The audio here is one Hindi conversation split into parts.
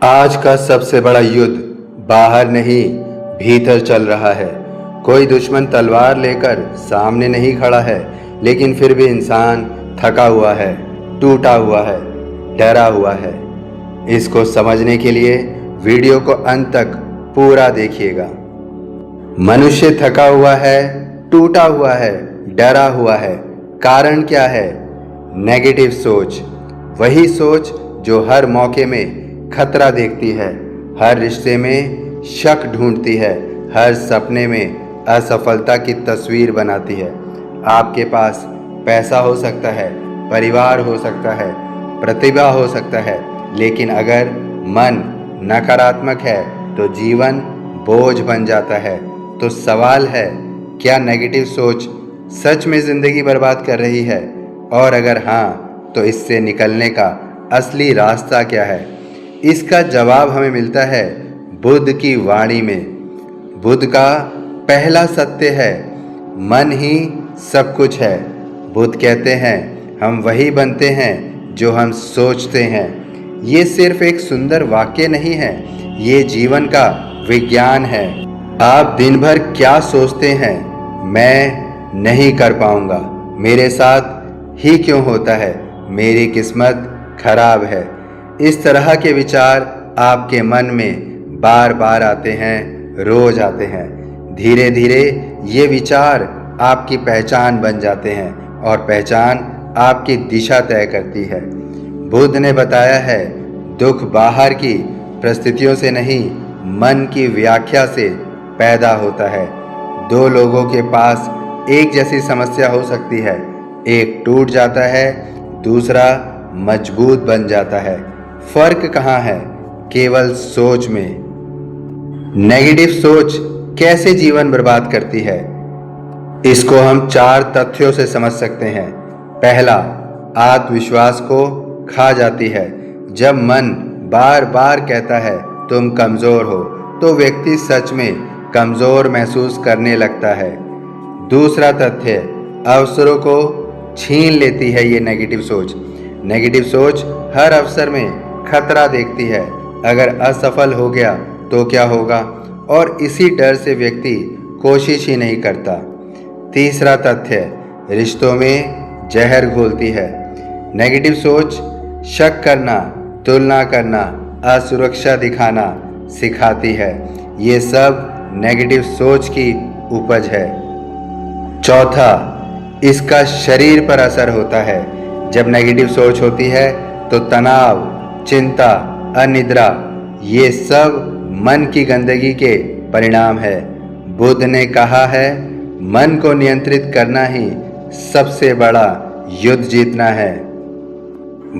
आज का सबसे बड़ा युद्ध बाहर नहीं, भीतर चल रहा है। कोई दुश्मन तलवार लेकर सामने नहीं खड़ा है, लेकिन फिर भी इंसान थका हुआ है, टूटा हुआ है, डरा हुआ है। इसको समझने के लिए वीडियो को अंत तक पूरा देखिएगा। मनुष्य थका हुआ है, टूटा हुआ है, डरा हुआ है। कारण क्या है? नेगेटिव सोच। वही सोच जो हर मौके में खतरा देखती है, हर रिश्ते में शक ढूंढती है, हर सपने में असफलता की तस्वीर बनाती है। आपके पास पैसा हो सकता है, परिवार हो सकता है, प्रतिभा हो सकता है, लेकिन अगर मन नकारात्मक है तो जीवन बोझ बन जाता है। तो सवाल है, क्या नेगेटिव सोच सच में ज़िंदगी बर्बाद कर रही है? और अगर हाँ, तो इससे निकलने का असली रास्ता क्या है? इसका जवाब हमें मिलता है बुद्ध की वाणी में। बुद्ध का पहला सत्य है, मन ही सब कुछ है। बुद्ध कहते हैं, हम वही बनते हैं जो हम सोचते हैं। ये सिर्फ एक सुंदर वाक्य नहीं है, ये जीवन का विज्ञान है। आप दिन भर क्या सोचते हैं? मैं नहीं कर पाऊंगा, मेरे साथ ही क्यों होता है, मेरी किस्मत खराब है। इस तरह के विचार आपके मन में बार बार आते हैं, रोज आते हैं। धीरे धीरे ये विचार आपकी पहचान बन जाते हैं और पहचान आपकी दिशा तय करती है। बुद्ध ने बताया है, दुख बाहर की परिस्थितियों से नहीं, मन की व्याख्या से पैदा होता है। दो लोगों के पास एक जैसी समस्या हो सकती है, एक टूट जाता है, दूसरा मजबूत बन जाता है। फर्क कहाँ है? केवल सोच में। नेगेटिव सोच कैसे जीवन बर्बाद करती है? इसको हम 4 तथ्यों से समझ सकते हैं। पहला, आत्मविश्वास को खा जाती है। जब मन बार बार कहता है तुम कमज़ोर हो, तो व्यक्ति सच में कमज़ोर महसूस करने लगता है। दूसरा तथ्य, अवसरों को छीन लेती है ये नेगेटिव सोच। नेगेटिव सोच हर अवसर में खतरा देखती है। अगर असफल हो गया तो क्या होगा, और इसी डर से व्यक्ति कोशिश ही नहीं करता। तीसरा तथ्य, रिश्तों में जहर घोलती है। नेगेटिव सोच शक करना, तुलना करना, असुरक्षा दिखाना सिखाती है। ये सब नेगेटिव सोच की उपज है। चौथा, इसका शरीर पर असर होता है। जब नेगेटिव सोच होती है तो तनाव, चिंता, अनिद्रा, ये सब मन की गंदगी के परिणाम है। बुद्ध ने कहा है, मन को नियंत्रित करना ही सबसे बड़ा युद्ध जीतना है।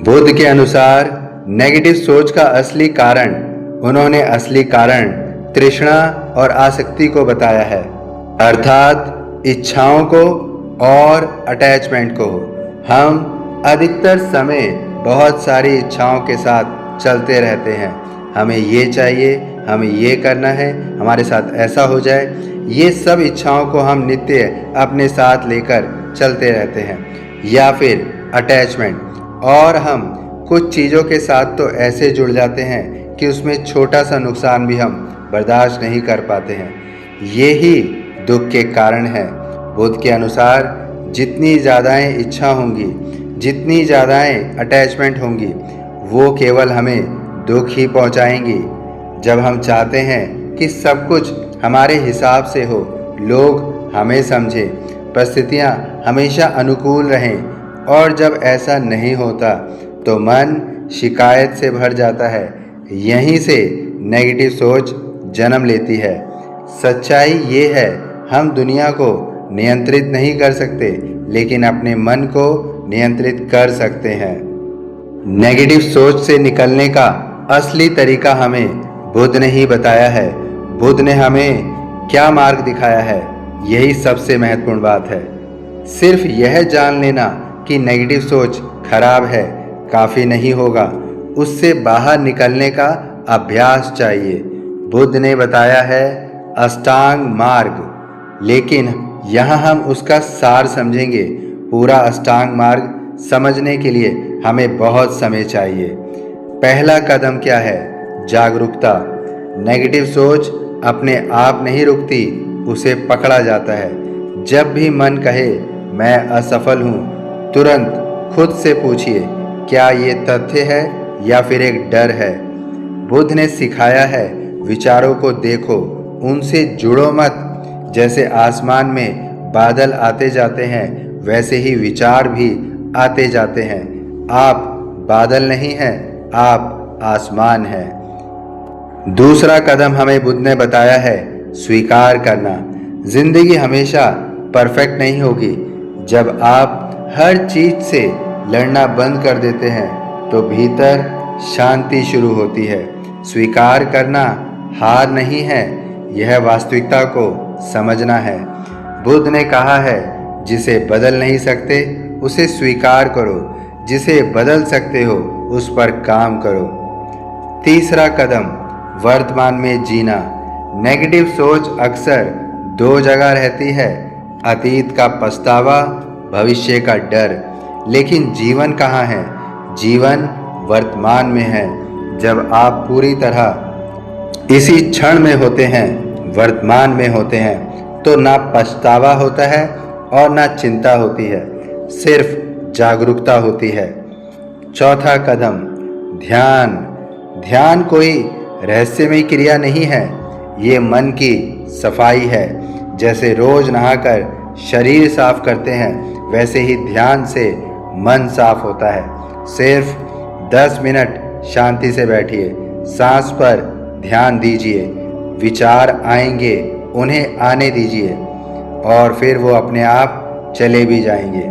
बुद्ध के अनुसार नेगेटिव सोच का असली कारण, उन्होंने असली कारण तृष्णा और आसक्ति को बताया है, अर्थात इच्छाओं को और अटैचमेंट को। हम अधिकतर समय बहुत सारी इच्छाओं के साथ चलते रहते हैं। हमें ये चाहिए, हमें ये करना है, हमारे साथ ऐसा हो जाए। ये सब इच्छाओं को हम नित्य अपने साथ लेकर चलते रहते हैं। या फिर अटैचमेंट, और हम कुछ चीज़ों के साथ तो ऐसे जुड़ जाते हैं कि उसमें छोटा सा नुकसान भी हम बर्दाश्त नहीं कर पाते हैं। ये ही दुख के कारण है। बुद्ध के अनुसार जितनी ज़्यादाएँ इच्छा होंगी, जितनी ज़्यादाएँ अटैचमेंट होंगी, वो केवल हमें दुख ही पहुंचाएंगी। जब हम चाहते हैं कि सब कुछ हमारे हिसाब से हो, लोग हमें समझें, परिस्थितियाँ हमेशा अनुकूल रहें, और जब ऐसा नहीं होता तो मन शिकायत से भर जाता है। यहीं से नेगेटिव सोच जन्म लेती है। सच्चाई ये है, हम दुनिया को नियंत्रित नहीं कर सकते, लेकिन अपने मन को नियंत्रित कर सकते हैं। नेगेटिव सोच से निकलने का असली तरीका हमें बुद्ध ने ही बताया है। बुद्ध ने हमें क्या मार्ग दिखाया है, यही सबसे महत्वपूर्ण बात है। सिर्फ यह जान लेना कि नेगेटिव सोच खराब है काफ़ी नहीं होगा, उससे बाहर निकलने का अभ्यास चाहिए। बुद्ध ने बताया है अष्टांग मार्ग, लेकिन यहाँ हम उसका सार समझेंगे। पूरा अष्टांग मार्ग समझने के लिए हमें बहुत समय चाहिए। पहला कदम क्या है? जागरूकता। नेगेटिव सोच अपने आप नहीं रुकती, उसे पकड़ा जाता है। जब भी मन कहे मैं असफल हूँ, तुरंत खुद से पूछिए, क्या ये तथ्य है या फिर एक डर है? बुद्ध ने सिखाया है, विचारों को देखो, उनसे जुड़ो मत। जैसे आसमान में बादल आते जाते हैं, वैसे ही विचार भी आते जाते हैं। आप बादल नहीं हैं, आप आसमान हैं। दूसरा कदम हमें बुद्ध ने बताया है, स्वीकार करना। जिंदगी हमेशा परफेक्ट नहीं होगी। जब आप हर चीज से लड़ना बंद कर देते हैं, तो भीतर शांति शुरू होती है। स्वीकार करना हार नहीं है, यह वास्तविकता को समझना है। बुद्ध ने कहा है, जिसे बदल नहीं सकते उसे स्वीकार करो, जिसे बदल सकते हो उस पर काम करो। तीसरा कदम, वर्तमान में जीना। नेगेटिव सोच अक्सर दो जगह रहती है, अतीत का पछतावा, भविष्य का डर। लेकिन जीवन कहाँ है? जीवन वर्तमान में है। जब आप पूरी तरह इसी क्षण में होते हैं, वर्तमान में होते हैं, तो ना पछतावा होता है और ना चिंता होती है, सिर्फ जागरूकता होती है। चौथा कदम, ध्यान। ध्यान कोई रहस्यमय क्रिया नहीं है, ये मन की सफाई है। जैसे रोज नहाकर शरीर साफ करते हैं, वैसे ही ध्यान से मन साफ होता है। सिर्फ 10 मिनट शांति से बैठिए, सांस पर ध्यान दीजिए। विचार आएंगे, उन्हें आने दीजिए और फिर वो अपने आप चले भी जाएंगे।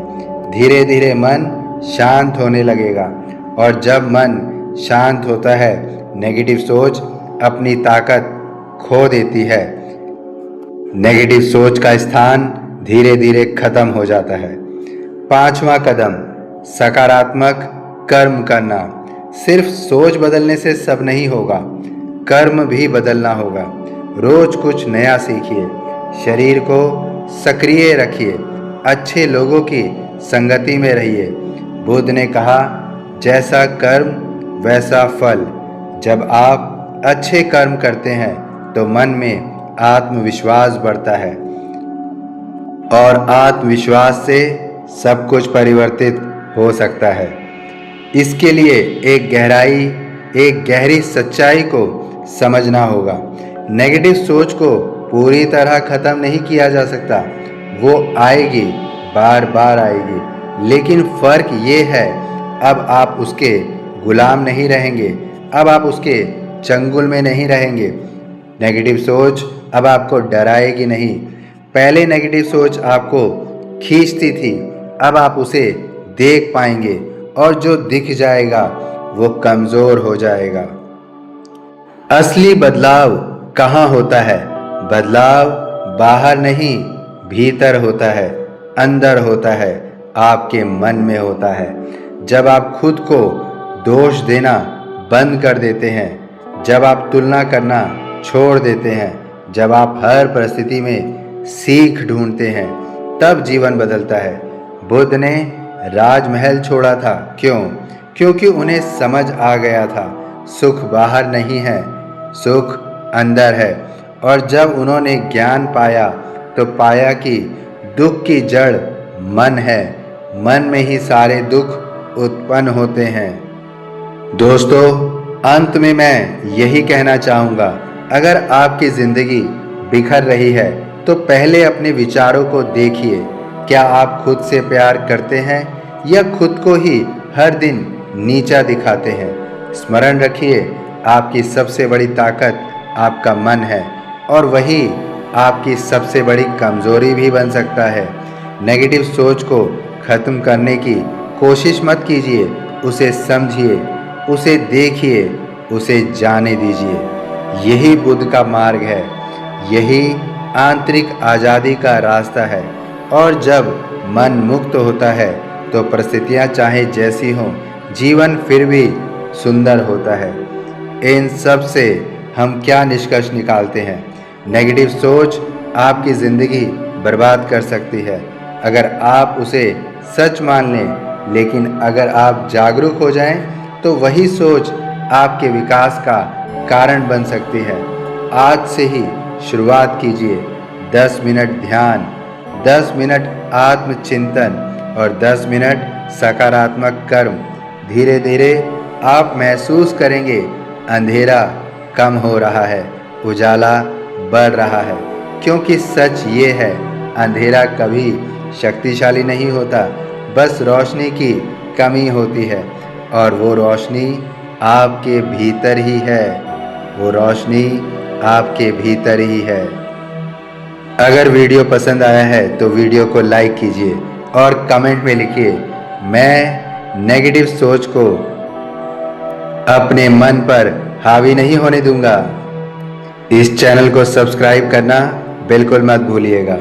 धीरे धीरे मन शांत होने लगेगा और जब मन शांत होता है, नेगेटिव सोच अपनी ताकत खो देती है। नेगेटिव सोच का स्थान धीरे धीरे खत्म हो जाता है। पांचवा कदम, सकारात्मक कर्म करना। सिर्फ सोच बदलने से सब नहीं होगा, कर्म भी बदलना होगा। रोज कुछ नया सीखिए, शरीर को सक्रिय रखिए, अच्छे लोगों की संगति में रहिए। बुद्ध ने कहा, जैसा कर्म वैसा फल। जब आप अच्छे कर्म करते हैं तो मन में आत्मविश्वास बढ़ता है और आत्मविश्वास से सब कुछ परिवर्तित हो सकता है। इसके लिए एक गहरी सच्चाई को समझना होगा। नेगेटिव सोच को पूरी तरह खत्म नहीं किया जा सकता, वो आएगी, बार बार आएगी। लेकिन फर्क ये है, अब आप उसके गुलाम नहीं रहेंगे, अब आप उसके चंगुल में नहीं रहेंगे। नेगेटिव सोच अब आपको डराएगी नहीं। पहले नेगेटिव सोच आपको खींचती थी, अब आप उसे देख पाएंगे और जो दिख जाएगा वो कमज़ोर हो जाएगा। असली बदलाव कहाँ होता है? बदलाव बाहर नहीं, भीतर होता है, अंदर होता है, आपके मन में होता है। जब आप खुद को दोष देना बंद कर देते हैं, जब आप तुलना करना छोड़ देते हैं, जब आप हर परिस्थिति में सीख ढूंढते हैं, तब जीवन बदलता है। बुद्ध ने राजमहल छोड़ा था, क्यों? क्योंकि उन्हें समझ आ गया था, सुख बाहर नहीं है, सुख अंदर है। और जब उन्होंने ज्ञान पाया तो पाया कि दुख की जड़ मन है, मन में ही सारे दुख उत्पन्न होते हैं। दोस्तों, अंत में मैं यही कहना चाहूँगा, अगर आपकी ज़िंदगी बिखर रही है तो पहले अपने विचारों को देखिए। क्या आप खुद से प्यार करते हैं या खुद को ही हर दिन नीचा दिखाते हैं? स्मरण रखिए, आपकी सबसे बड़ी ताकत आपका मन है और वही आपकी सबसे बड़ी कमज़ोरी भी बन सकता है। नेगेटिव सोच को ख़त्म करने की कोशिश मत कीजिए, उसे समझिए, उसे देखिए, उसे जाने दीजिए। यही बुद्ध का मार्ग है, यही आंतरिक आज़ादी का रास्ता है। और जब मन मुक्त होता है तो परिस्थितियाँ चाहे जैसी हों, जीवन फिर भी सुंदर होता है। इन सब से हम क्या निष्कर्ष निकालते हैं? नेगेटिव सोच आपकी ज़िंदगी बर्बाद कर सकती है अगर आप उसे सच मान लें, लेकिन अगर आप जागरूक हो जाएं तो वही सोच आपके विकास का कारण बन सकती है। आज से ही शुरुआत कीजिए। 10 मिनट ध्यान, 10 मिनट आत्मचिंतन और 10 मिनट सकारात्मक कर्म। धीरे धीरे आप महसूस करेंगे अंधेरा कम हो रहा है, उजाला बढ़ रहा है। क्योंकि सच ये है, अंधेरा कभी शक्तिशाली नहीं होता, बस रोशनी की कमी होती है। और वो रोशनी आपके भीतर ही है, वो रोशनी आपके भीतर ही है। अगर वीडियो पसंद आया है तो वीडियो को लाइक कीजिए और कमेंट में लिखिए, मैं नेगेटिव सोच को अपने मन पर हावी नहीं होने दूंगा। इस चैनल को सब्सक्राइब करना बिल्कुल मत भूलिएगा।